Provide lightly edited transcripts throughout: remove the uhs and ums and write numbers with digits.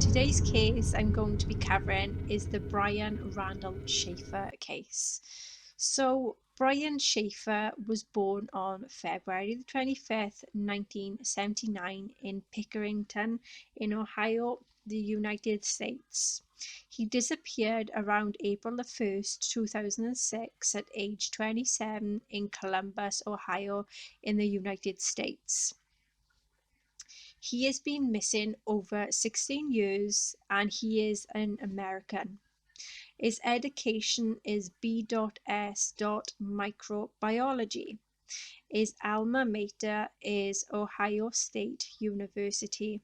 today's case I'm going to be covering is the Brian Randall Shaffer case. So, Brian Shaffer was born on February the 25th, 1979, in Pickerington, in Ohio, the United States. He disappeared around April the 1st, 2006, at age 27 in Columbus, Ohio, in the United States. He has been missing over 16 years and he is an American. His education is B.S. Microbiology. His alma mater is Ohio State University.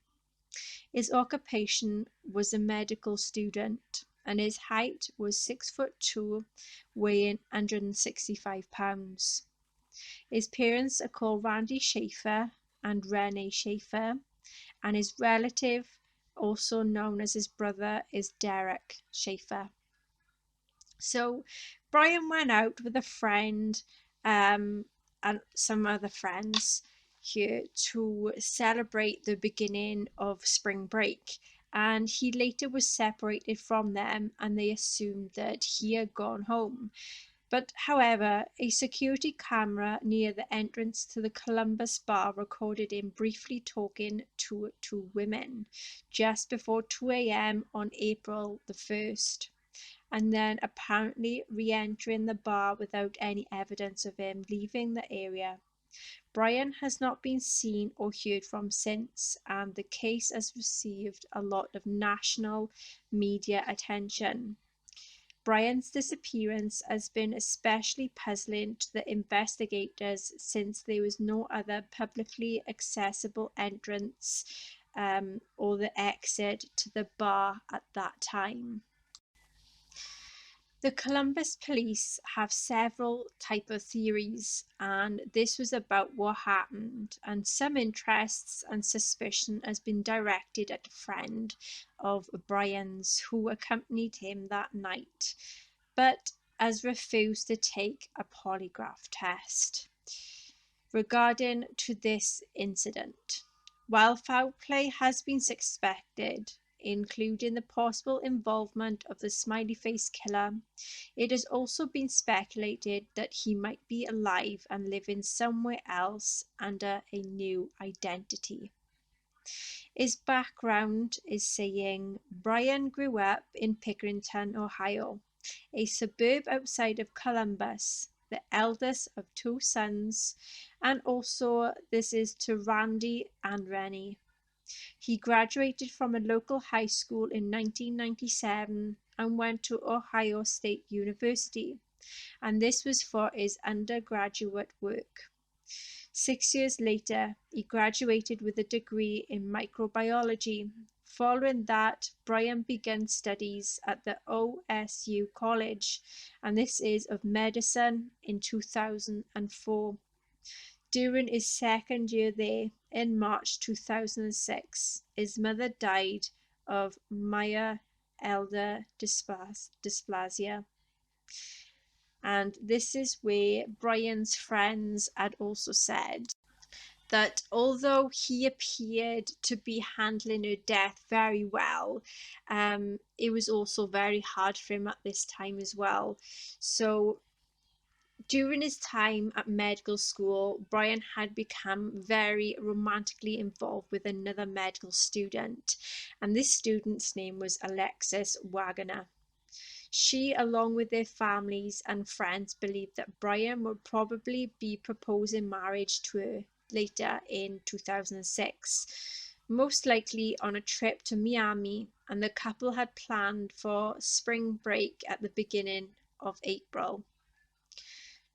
His occupation was a medical student and his height was 6'2", weighing 165 pounds. His parents are called Randy Shaffer and Renee Shaffer, and his relative, also known as his brother, is Derek Shaffer. So Brian went out with a friend and some other friends here to celebrate the beginning of spring break. And he later was separated from them and they assumed that he had gone home. But however, a security camera near the entrance to the Columbus bar recorded him briefly talking to two women just before 2 a.m. on April the 1st, and then apparently re-entering the bar without any evidence of him leaving the area. Brian has not been seen or heard from since, and the case has received a lot of national media attention. Brian's disappearance has been especially puzzling to the investigators since there was no other publicly accessible entrance or the exit to the bar at that time. The Columbus police have several type of theories, and this was about what happened, and some interests and suspicion has been directed at a friend of Brian's who accompanied him that night, but has refused to take a polygraph test regarding to this incident. While foul play has been suspected, including the possible involvement of the smiley face killer, it has also been speculated that he might be alive and living somewhere else under a new identity. His background is saying Brian grew up in Pickerington, Ohio, a suburb outside of Columbus, the eldest of two sons, and also this is to Randy and Rennie. He graduated from a local high school in 1997 and went to Ohio State University, and this was for his undergraduate work. 6 years later, he graduated with a degree in microbiology. Following that, Brian began studies at the OSU College, and this is of medicine, in 2004. During his second year there, in March 2006, his mother died of myelder dysplasia. And this is where Brian's friends had also said that although he appeared to be handling her death very well, it was also very hard for him at this time as well. So during his time at medical school, Brian had become very romantically involved with another medical student, and this student's name was Alexis Wagner. She, along with their families and friends, believed that Brian would probably be proposing marriage to her later in 2006, most likely on a trip to Miami, and the couple had planned for spring break at the beginning of April.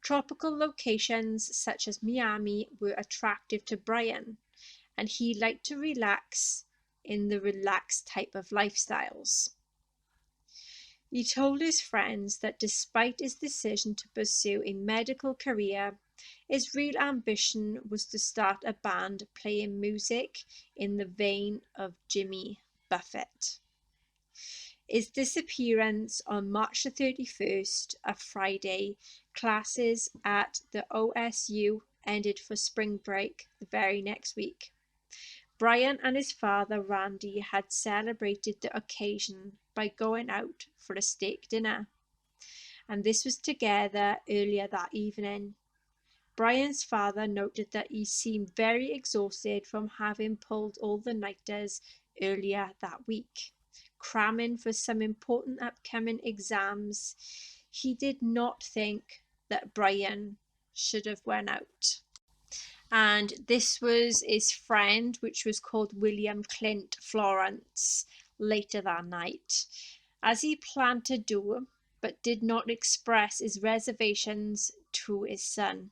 Tropical locations such as Miami were attractive to Brian, and he liked to relax in the relaxed type of lifestyles. He told his friends that despite his decision to pursue a medical career, his real ambition was to start a band playing music in the vein of Jimmy Buffett. His disappearance on March the 31st, a Friday, classes at the OSU ended for spring break the very next week. Brian and his father Randy had celebrated the occasion by going out for a steak dinner, and this was together earlier that evening. Brian's father noted that he seemed very exhausted from having pulled all the nighters earlier that week, cramming for some important upcoming exams. He did not think that Brian should have went out. And this was his friend, which was called William Clint Florence, later that night, as he planned to do, but did not express his reservations to his son.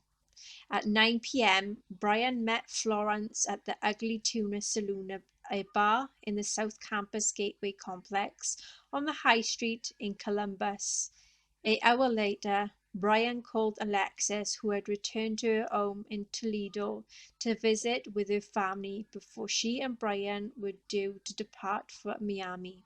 At 9 p.m., Brian met Florence at the Ugly Tuna Saloon, a bar in the South Campus Gateway complex on the High Street in Columbus. An hour later, Brian called Alexis, who had returned to her home in Toledo, to visit with her family before she and Brian were due to depart for Miami.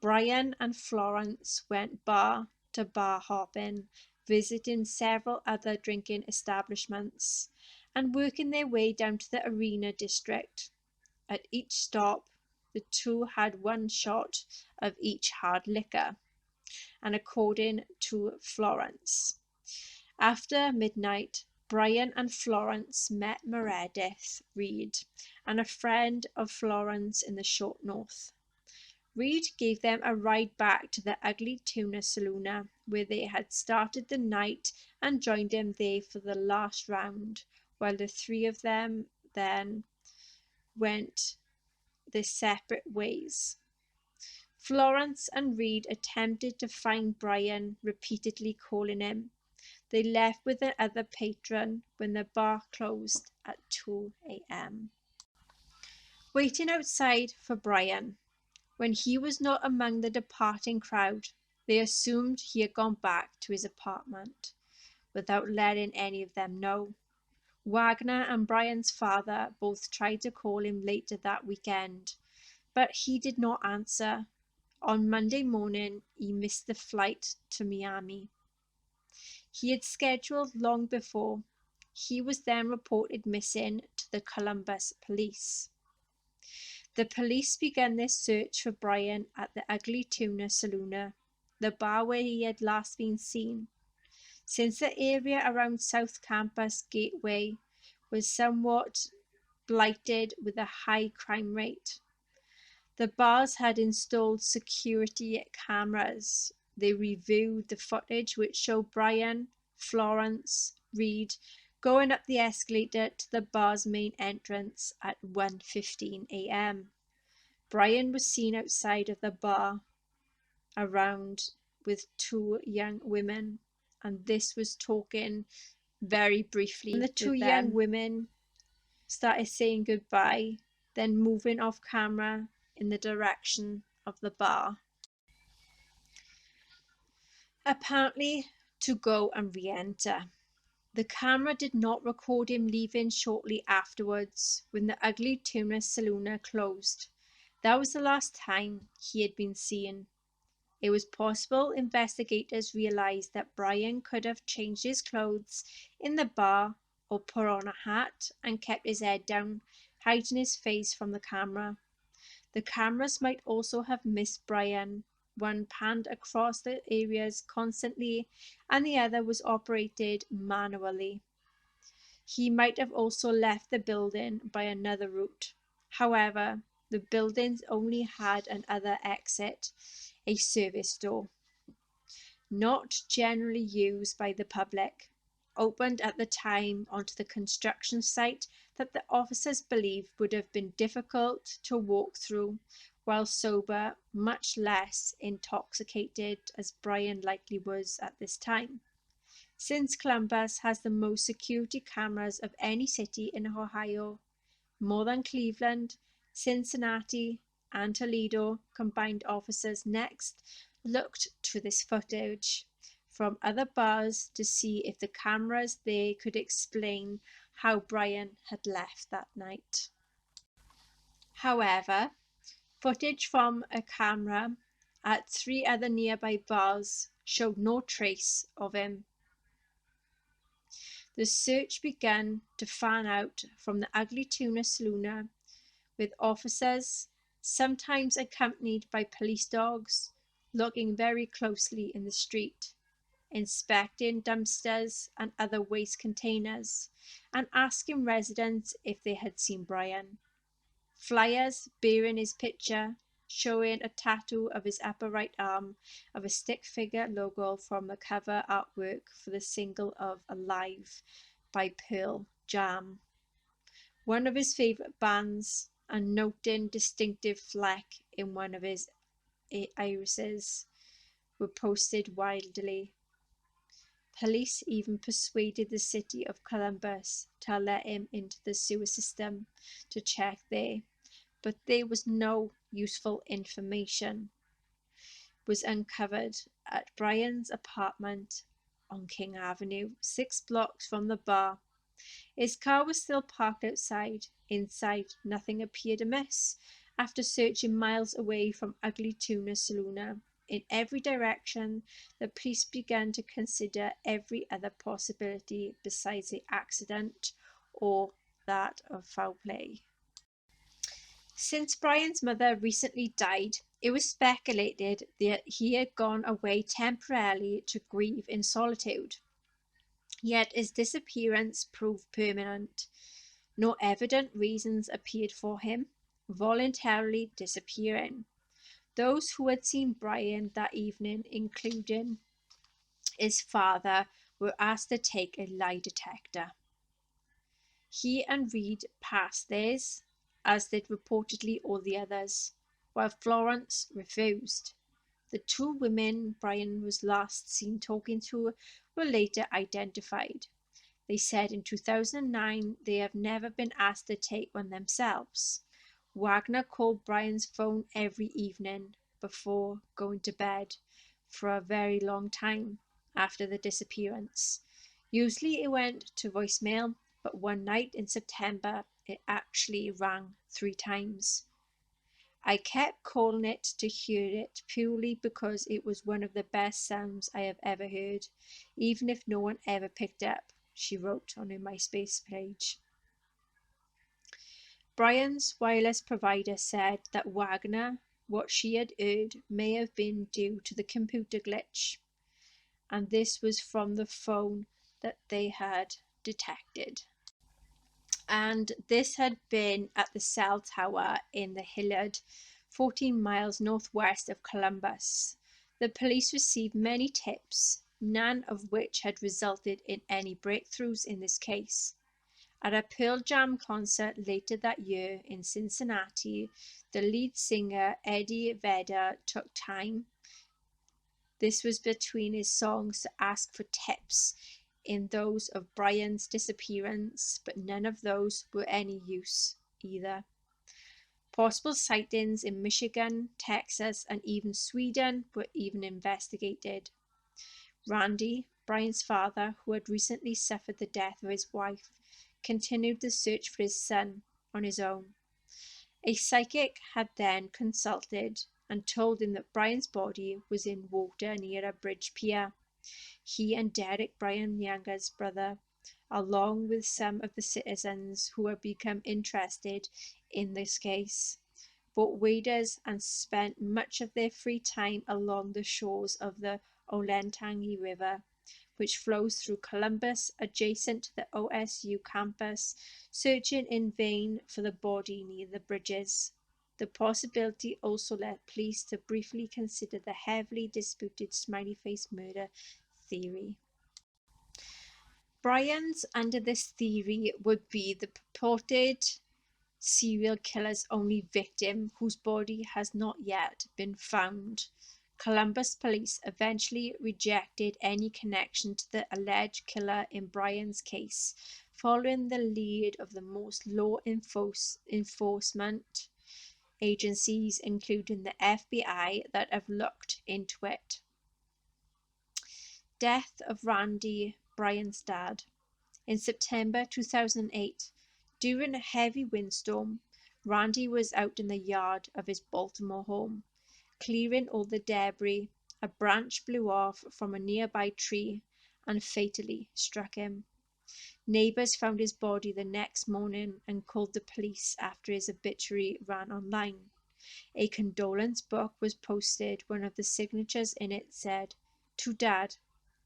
Brian and Florence went bar to bar hopping, visiting several other drinking establishments, and working their way down to the Arena District. At each stop, the two had one shot of each hard liquor, and according to Florence. After midnight, Brian and Florence met Meredith Reed and a friend of Florence in the short north. Reed gave them a ride back to the Ugly Tuna Saloon, where they had started the night, and joined him there for the last round, while the three of them then went their separate ways. Florence and Reed attempted to find Brian, repeatedly calling him. They left with their other patron when the bar closed at 2 a.m. Waiting outside for Brian. When he was not among the departing crowd, they assumed he had gone back to his apartment, without letting any of them know. Wagner and Brian's father both tried to call him later that weekend, but he did not answer. On Monday morning, he missed the flight to Miami. He had scheduled long before. He was then reported missing to the Columbus police. The police began their search for Brian at the Ugly Tuna Saloon, the bar where he had last been seen. Since the area around South Campus Gateway was somewhat blighted with a high crime rate, the bars had installed security cameras. They reviewed the footage which showed Brian, Florence, Reed going up the escalator to the bar's main entrance at 1:15 a.m. Brian was seen outside of the bar around with two young women, and this was talking very briefly. And the two young women started saying goodbye, then moving off camera in the direction of the bar, apparently to go and re-enter. The camera did not record him leaving shortly afterwards when the Ugly Tuna Saloon closed. That was the last time he had been seen. It was possible investigators realized that Brian could have changed his clothes in the bar or put on a hat and kept his head down, hiding his face from the camera. The cameras might also have missed Brian. One panned across the areas constantly and the other was operated manually. He might have also left the building by another route. However, the buildings only had another exit, a service door, not generally used by the public, opened at the time onto the construction site that the officers believed would have been difficult to walk through while sober, much less intoxicated as Brian likely was at this time. Since Columbus has the most security cameras of any city in Ohio, more than Cleveland, Cincinnati, and Toledo combined, officers next looked to this footage from other bars to see if the cameras there could explain how Brian had left that night. However, footage from a camera at three other nearby bars showed no trace of him. The search began to fan out from the Ugly Tuna Saloon, with officers, sometimes accompanied by police dogs, looking very closely in the street, inspecting dumpsters and other waste containers, and asking residents if they had seen Brian. Flyers bearing his picture, showing a tattoo of his upper right arm of a stick figure logo from the cover artwork for the single of Alive by Pearl Jam, one of his favourite bands, and noting distinctive fleck in one of his irises, were posted widely. Police even persuaded the city of Columbus to let him into the sewer system to check there, but there was no useful information was uncovered at Brian's apartment on King Avenue, 6 blocks from the bar. His car was still parked outside. Inside, nothing appeared amiss. After searching miles away from Ugly Tuna Saloon in every direction, the police began to consider every other possibility besides the accident or that of foul play. Since Brian's mother recently died, it was speculated that he had gone away temporarily to grieve in solitude. Yet his disappearance proved permanent. No evident reasons appeared for him voluntarily disappearing. Those who had seen Brian that evening, including his father, were asked to take a lie detector. He and Reed passed theirs, as did reportedly all the others, while Florence refused. The two women Brian was last seen talking to were later identified. They said in 2009 they have never been asked to take one themselves. Wagner called Brian's phone every evening before going to bed for a very long time after the disappearance. Usually it went to voicemail, but one night in September it actually rang 3 times. I kept calling it to hear it purely because it was one of the best sounds I have ever heard, even if no one ever picked up, she wrote on her MySpace page. Brian's wireless provider said that Wagner, what she had heard, may have been due to the computer glitch, and this was from the phone that they had detected. And this had been at the cell tower in the Hilliard, 14 miles northwest of Columbus. The police received many tips, none of which had resulted in any breakthroughs in this case. At a Pearl Jam concert later that year in Cincinnati, the lead singer Eddie Vedder took time. This was between his songs to ask for tips in those of Brian's disappearance, but none of those were any use either. Possible sightings in Michigan, Texas, and even Sweden were even investigated. Randy, Brian's father, who had recently suffered the death of his wife, continued the search for his son on his own. A psychic had then consulted and told him that Brian's body was in water near a bridge pier. He and Derek, Brian Younger's brother, along with some of the citizens who had become interested in this case, bought waders and spent much of their free time along the shores of the Olentangy River, which flows through Columbus adjacent to the OSU campus, searching in vain for the body near the bridges. The possibility also led police to briefly consider the heavily disputed smiley face murder theory. Brian's under this theory would be the purported serial killer's only victim whose body has not yet been found. Columbus police eventually rejected any connection to the alleged killer in Brian's case, following the lead of the most law enforcement agencies, including the FBI, that have looked into it. Death of Randy, Brian's dad. In September 2008, during a heavy windstorm, Randy was out in the yard of his Baltimore home, clearing all the debris. A branch blew off from a nearby tree and fatally struck him. Neighbours found his body the next morning and called the police after his obituary ran online. A condolence book was posted. One of the signatures in it said, "To Dad,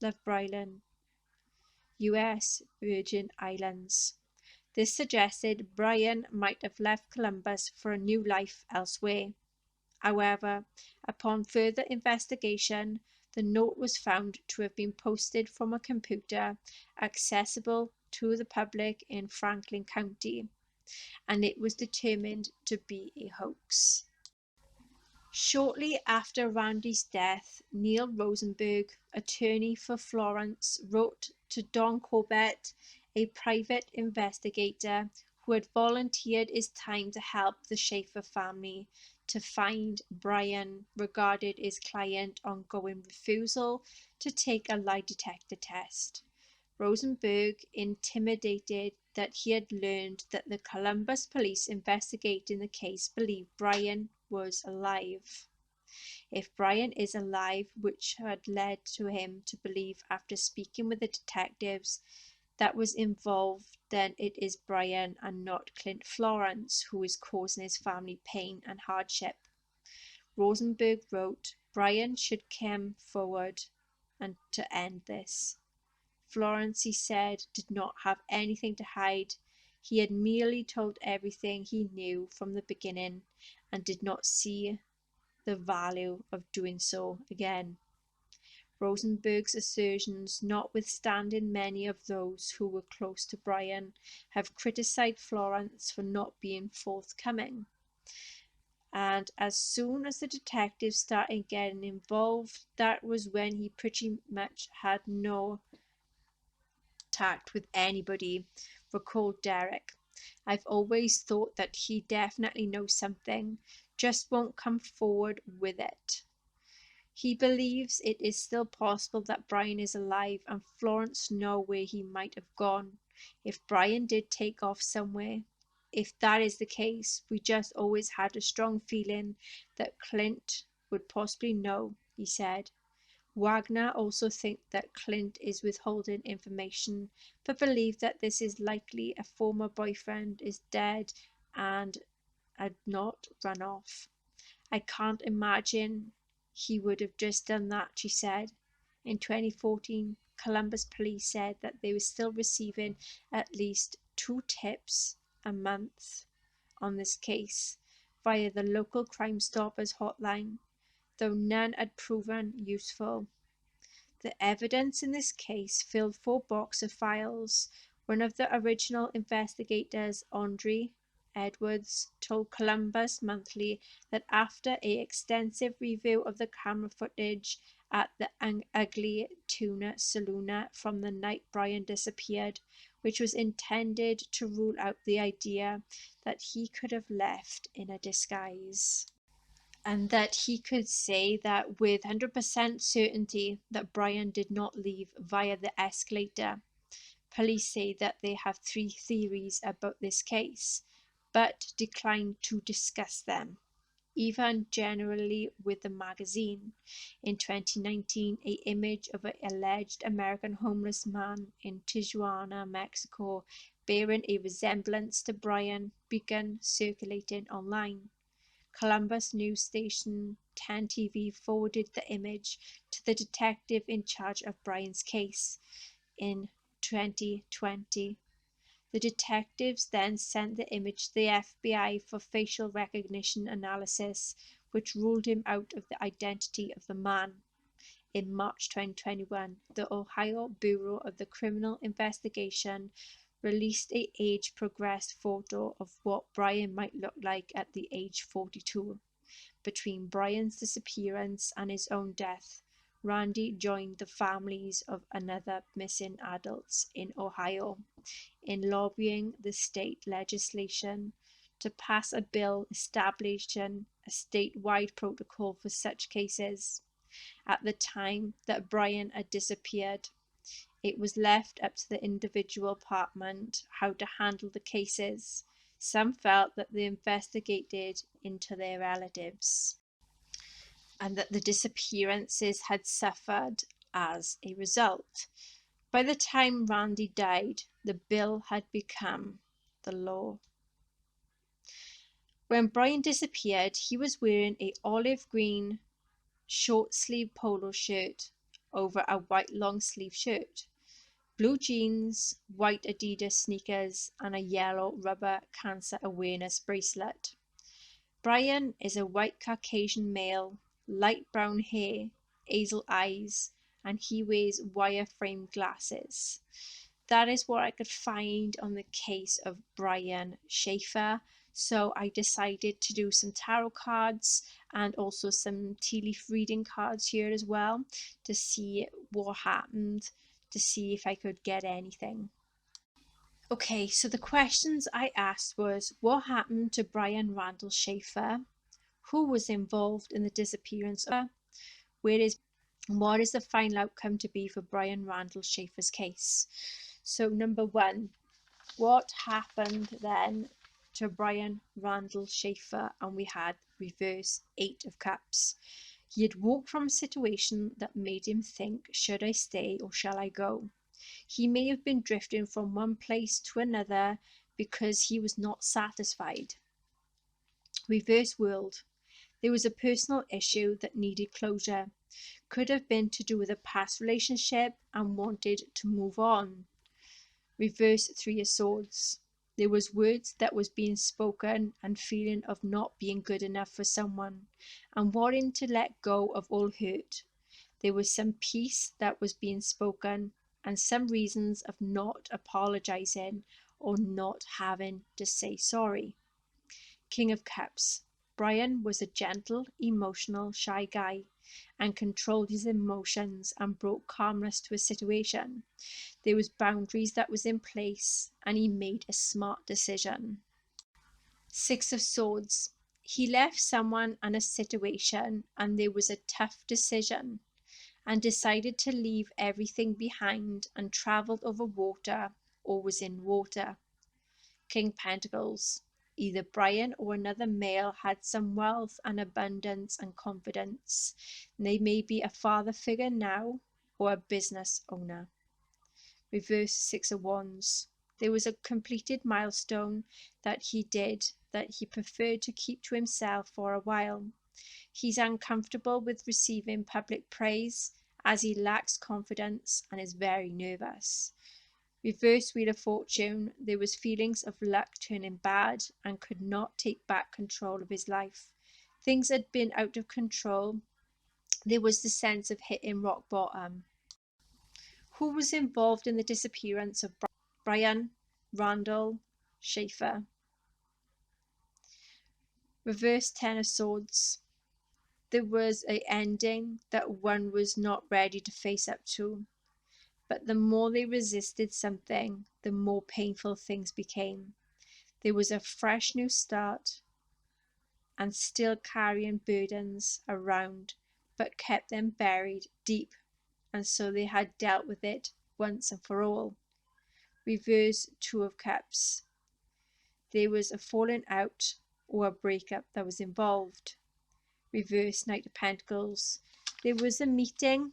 love Brian, US Virgin Islands." This suggested Brian might have left Columbus for a new life elsewhere. However, upon further investigation, the note was found to have been posted from a computer accessible to the public in Franklin County, and it was determined to be a hoax. Shortly after Randy's death, Neil Rosenberg, attorney for Florence, wrote to Don Corbett, a private investigator who had volunteered his time to help the Shaffer family, to find Brian regarded his client's ongoing refusal to take a lie detector test. Rosenberg intimated that he had learned that the Columbus police investigating the case believed Brian was alive. If Brian is alive, which had led to him to believe after speaking with the detectives that was involved, then it is Brian and not Clint Florence who is causing his family pain and hardship. Rosenberg wrote, Brian should come forward and to end this. Florence, he said, did not have anything to hide. He had merely told everything he knew from the beginning and did not see the value of doing so again. Rosenberg's assertions, notwithstanding many of those who were close to Brian, have criticised Florence for not being forthcoming. And as soon as the detectives started getting involved, that was when he pretty much had no contact with anybody, recalled Derek. I've always thought that he definitely knows something, just won't come forward with it. He believes it is still possible that Brian is alive and Florence knows where he might have gone if Brian did take off somewhere. If that is the case, we just always had a strong feeling that Clint would possibly know, he said. Wagner also thinks that Clint is withholding information, but believes that this is likely a former boyfriend is dead and had not run off. I can't imagine he would have just done that, she said. In 2014, Columbus police said that they were still receiving at least 2 tips a month on this case via the local Crime Stoppers hotline, though none had proven useful. The evidence in this case filled 4 boxes of files. One of the original investigators, Andre Edwards, told Columbus Monthly that after an extensive review of the camera footage at the Ugly Tuna Saloon from the night Brian disappeared, which was intended to rule out the idea that he could have left in a disguise, and that he could say that with 100% certainty that Brian did not leave via the escalator. Police say that they have 3 theories about this case, but decline to discuss them, even generally with the magazine. In 2019, an image of an alleged American homeless man in Tijuana, Mexico, bearing a resemblance to Brian began circulating online. Columbus news station 10 TV forwarded the image to the detective in charge of Brian's case in 2020. The detectives then sent the image to the FBI for facial recognition analysis, which ruled him out of the identity of the man. In March 2021, the Ohio Bureau of the Criminal Investigation released a age-progressed photo of what Brian might look like at the age 42. Between Brian's disappearance and his own death, Randy joined the families of another missing adults in Ohio in lobbying the state legislation to pass a bill establishing a statewide protocol for such cases. At the time that Brian had disappeared, it was left up to the individual department how to handle the cases. Some felt that they investigated into their relatives and that the disappearances had suffered as a result. By the time Randy died, the bill had become the law. When Brian disappeared, he was wearing a olive green short sleeve polo shirt over a white long sleeve shirt, blue jeans, white Adidas sneakers, and a yellow rubber cancer awareness bracelet. Brian is a white Caucasian male, light brown hair, hazel eyes, and he wears wire frame glasses. That is what I could find on the case of Brian Shaffer. So I decided to do some tarot cards and also some tea leaf reading cards here as well to see what happened, to see if I could get anything. Okay, so the questions I asked was what happened to Brian Randall Shaffer? Who was involved in the disappearance of her? Where is what is the final outcome to be for Brian Randall Shaffer's case? So number one, what happened then to Brian Randall Shaffer? And we had reverse 8 of Cups. He had walked from a situation that made him think, should I stay or shall I go? He may have been drifting from one place to another because he was not satisfied. Reverse World. There was a personal issue that needed closure. Could have been to do with a past relationship and wanted to move on. Reverse 3 of Swords. There was words that was being spoken and feeling of not being good enough for someone and wanting to let go of all hurt. There was some peace that was being spoken and some reasons of not apologizing or not having to say sorry. King of Cups. Brian was a gentle, emotional, shy guy and controlled his emotions and brought calmness to a situation. There was boundaries that was in place and he made a smart decision. 6 of Swords. He left someone and a situation and there was a tough decision and decided to leave everything behind and travelled over water or was in water. King Pentacles. Either Brian or another male had some wealth and abundance and confidence. They may be a father figure now or a business owner. Reverse 6 of Wands. There was a completed milestone that he did that he preferred to keep to himself for a while. He's uncomfortable with receiving public praise as he lacks confidence and is very nervous. Reverse Wheel of Fortune. There was feelings of luck turning bad and could not take back control of his life. Things had been out of control. There was the sense of hitting rock bottom. Who was involved in the disappearance of Brian Randall Shaffer? Reverse 10 of Swords. There was an ending that one was not ready to face up to. But the more they resisted something, the more painful things became. There was a fresh new start and still carrying burdens around, but kept them buried deep, and so they had dealt with it once and for all. Reverse 2 of Cups. There was a falling out or a breakup that was involved. Reverse Knight of Pentacles. There was a meeting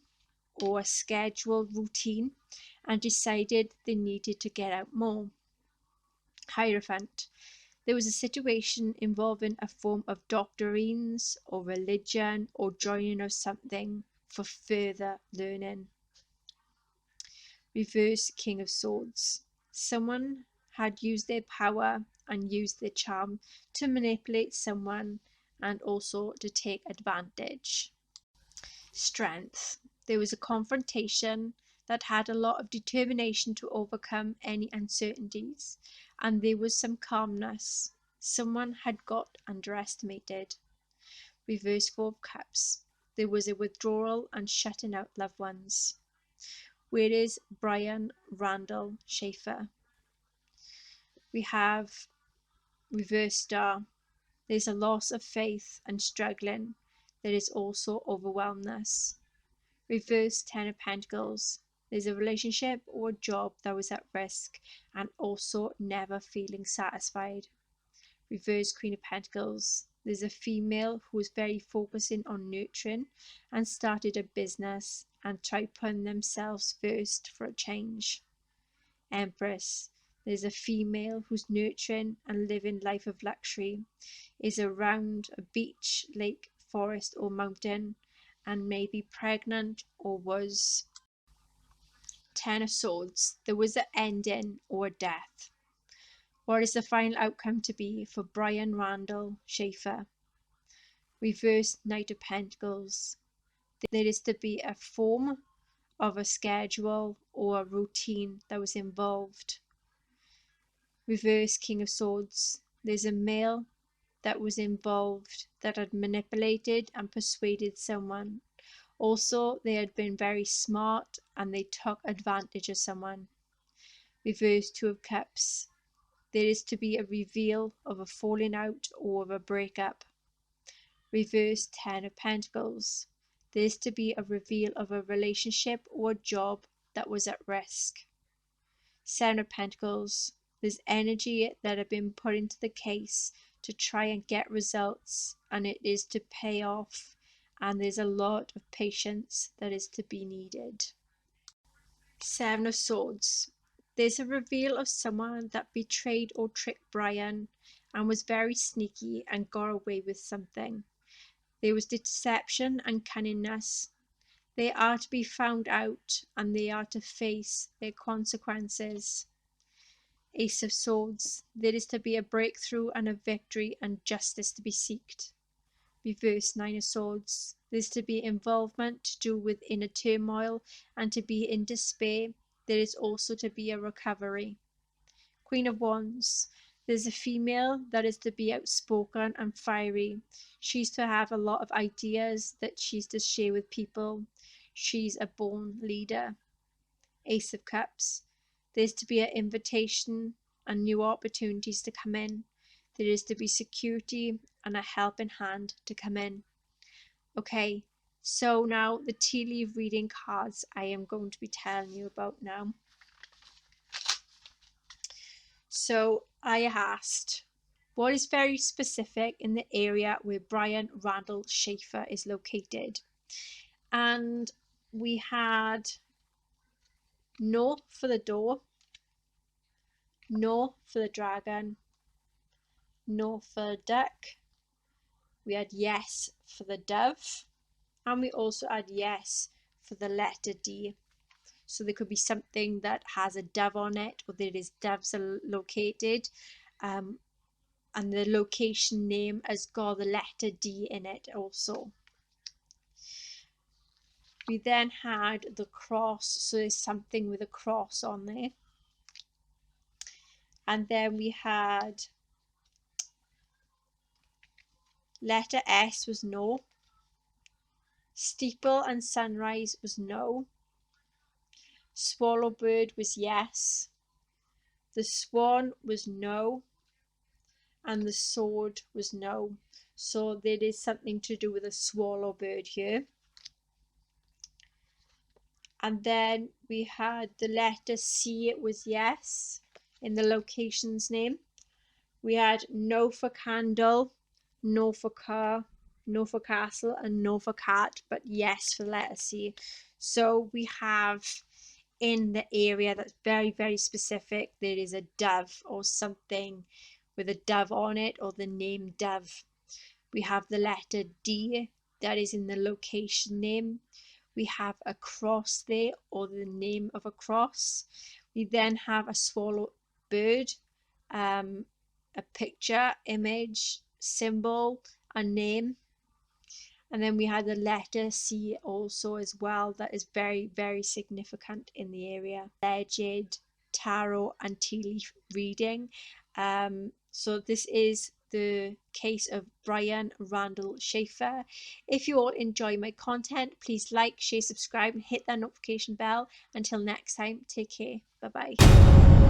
or a scheduled routine and decided they needed to get out more. Hierophant. There was a situation involving a form of doctrines or religion or joining of something for further learning. Reverse King of Swords. Someone had used their power and used their charm to manipulate someone and also to take advantage. Strength. There was a confrontation that had a lot of determination to overcome any uncertainties, and there was some calmness. Someone had got underestimated. Reverse 4 of Cups. There was a withdrawal and shutting out loved ones. Where is Brian Randall Shaffer? We have Reverse Star. There's a loss of faith and struggling. There is also overwhelmness. Reverse 10 of Pentacles. There's a relationship or a job that was at risk and also never feeling satisfied. Reverse Queen of Pentacles. there's a female who was very focusing on nurturing and started a business and tried putting themselves first for a change. Empress, there's a female who's nurturing and living life of luxury, is around a beach, lake, forest or mountain, and may be pregnant or was. Ten of Swords, there was an ending or a death. What is the final outcome to be for Brian Randall Shaffer? Reverse Knight of Pentacles. There is to be a form of a schedule or a routine that was involved. Reverse King of Swords. There's a male that was involved that had manipulated and persuaded someone. Also, they had been very smart and they took advantage of someone. Reverse Two of Cups. There is to be a reveal of a falling out or of a breakup. Reverse Ten of Pentacles. There is to be a reveal of a relationship or a job that was at risk. Seven of Pentacles. There's energy that had been put into the case to try and get results, and it is to pay off, and there's a lot of patience that is to be needed. Seven of Swords. There's a reveal of someone that betrayed or tricked Brian and was very sneaky and got away with something. There was deception and cunningness. They are to be found out and they are to face their consequences. Ace of Swords. There is to be a breakthrough and a victory and justice to be sought. Reverse Nine of Swords. There's to be involvement to do with inner turmoil and to be in despair. There is also to be a recovery. Queen of Wands. There's a female that is to be outspoken and fiery. She's to have a lot of ideas that she's to share with people. She's a born leader. Ace of Cups. There's to be an invitation and new opportunities to come in. There is to be security and a helping hand to come in. Okay, so now the tea leaf reading cards I am going to be telling you about now. So I asked, what is very specific in the area where Brian Randall Shaffer is located? And we had no for the door, no for the dragon, no for the duck, we had yes for the dove, and we also had yes for the letter D. So there could be something that has a dove on it, or there is doves are located, and the location name has got the letter D in it also. We then had the cross, so there's something with a cross on there. And then we had letter S was no. Steeple and sunrise was no. Swallowbird was yes. The swan was no. And the sword was no. So there is something to do with a swallowbird here. And then we had the letter C, it was yes in the location's name. We had no for candle, no for car, no for castle, and no for cat, but yes for letter C. So we have in the area that's very, very specific, there is a dove or something with a dove on it, or the name dove. We have the letter D that is in the location name. We have a cross there, or the name of a cross. We then have a swallow bird, a picture, image, symbol, a name. And then we had the letter C also as well, that is very, very significant in the area. Legend, tarot and tea leaf reading. So this is the case of Brian Randall Shaffer. If you all enjoy my content, please like, share, subscribe and hit that notification bell. Until next time, take care. Bye bye.